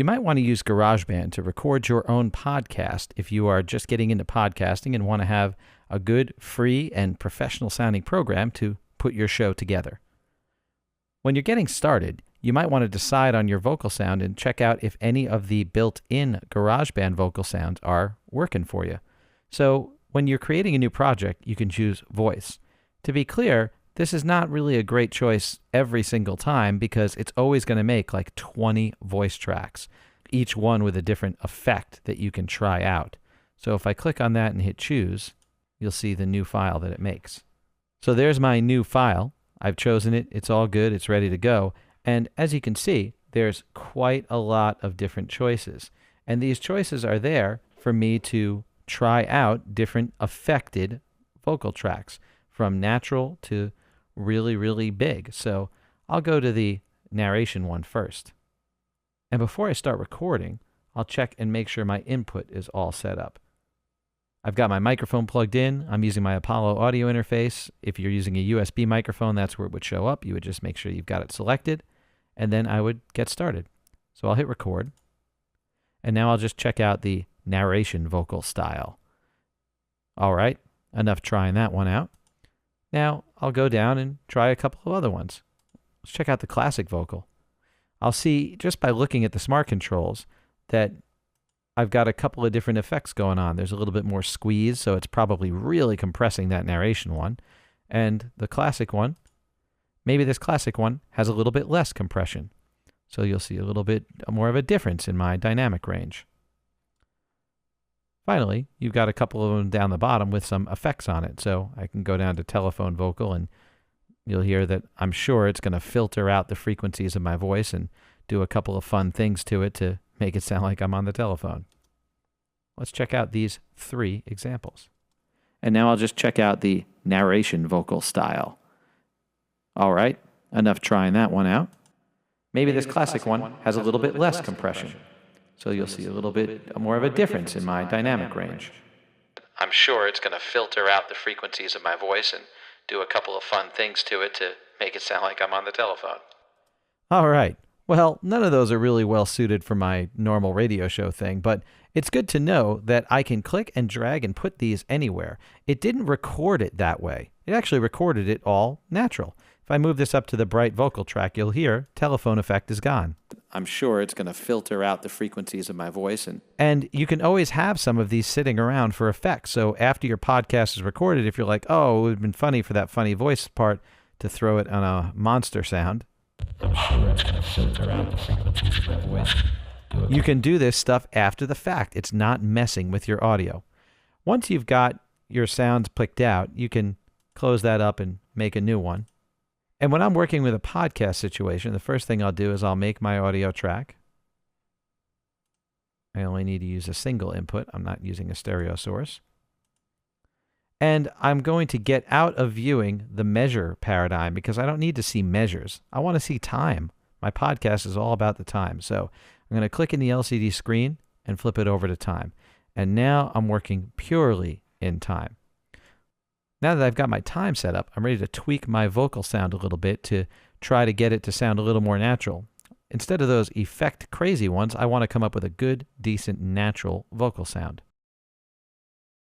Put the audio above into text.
You might want to use GarageBand to record your own podcast if you are just getting into podcasting and want to have a good, free, and professional sounding program to put your show together. When you're getting started, you might want to decide on your vocal sound and check out if any of the built-in GarageBand vocal sounds are working for you. So when you're creating a new project, you can choose voice. To be clear, this is not really a great choice every single time because it's always going to make like 20 voice tracks, each one with a different effect that you can try out. So if I click on that and hit choose, you'll see the new file that it makes. So there's my new file. I've chosen it. It's all good. It's ready to go. And as you can see, there's quite a lot of different choices. And these choices are there for me to try out different affected vocal tracks from natural to really, really big. So I'll go to the narration one first. And before I start recording, I'll check and make sure my input is all set up. I've got my microphone plugged in. I'm using my Apollo audio interface. If you're using a USB microphone, that's where it would show up. You would just make sure you've got it selected, and then I would get started. So I'll hit record, and now I'll just check out the narration vocal style. All right, enough trying that one out. Now I'll go down and try a couple of other ones. Let's check out the classic vocal. I'll see just by looking at the smart controls that I've got a couple of different effects going on. There's a little bit more squeeze, so it's probably really compressing that narration one. And the classic one, maybe this classic one has a little bit less compression. So you'll see a little bit more of a difference in my dynamic range. Finally, you've got a couple of them down the bottom with some effects on it. So I can go down to telephone vocal and you'll hear that I'm sure it's going to filter out the frequencies of my voice and do a couple of fun things to it to make it sound like I'm on the telephone. Let's check out these 3 examples. And now I'll just check out the narration vocal style. All right, enough trying that one out. Maybe this classic one has a little bit less compression. So you'll see a little bit more of a difference in my dynamic range. I'm sure it's going to filter out the frequencies of my voice and do a couple of fun things to it to make it sound like I'm on the telephone. All right. Well, none of those are really well suited for my normal radio show thing, but it's good to know that I can click and drag and put these anywhere. It didn't record it that way. It actually recorded it all natural. If I move this up to the bright vocal track, you'll hear telephone effect is gone. I'm sure it's going to filter out the frequencies of my voice. And you can always have some of these sitting around for effect. So after your podcast is recorded, if you're like, oh, it would have been funny for that funny voice part to throw it on a monster sound, I'm sure it's going to filter out the frequencies of my voice. You can do this stuff after the fact. It's not messing with your audio. Once you've got your sounds picked out, you can close that up and make a new one. And when I'm working with a podcast situation, the first thing I'll do is I'll make my audio track. I only need to use a single input. I'm not using a stereo source. And I'm going to get out of viewing the measure paradigm because I don't need to see measures. I want to see time. My podcast is all about the time. So I'm going to click in the LCD screen and flip it over to time. And now I'm working purely in time. Now that I've got my time set up, I'm ready to tweak my vocal sound a little bit to try to get it to sound a little more natural. Instead of those effect crazy ones, I want to come up with a good, decent, natural vocal sound.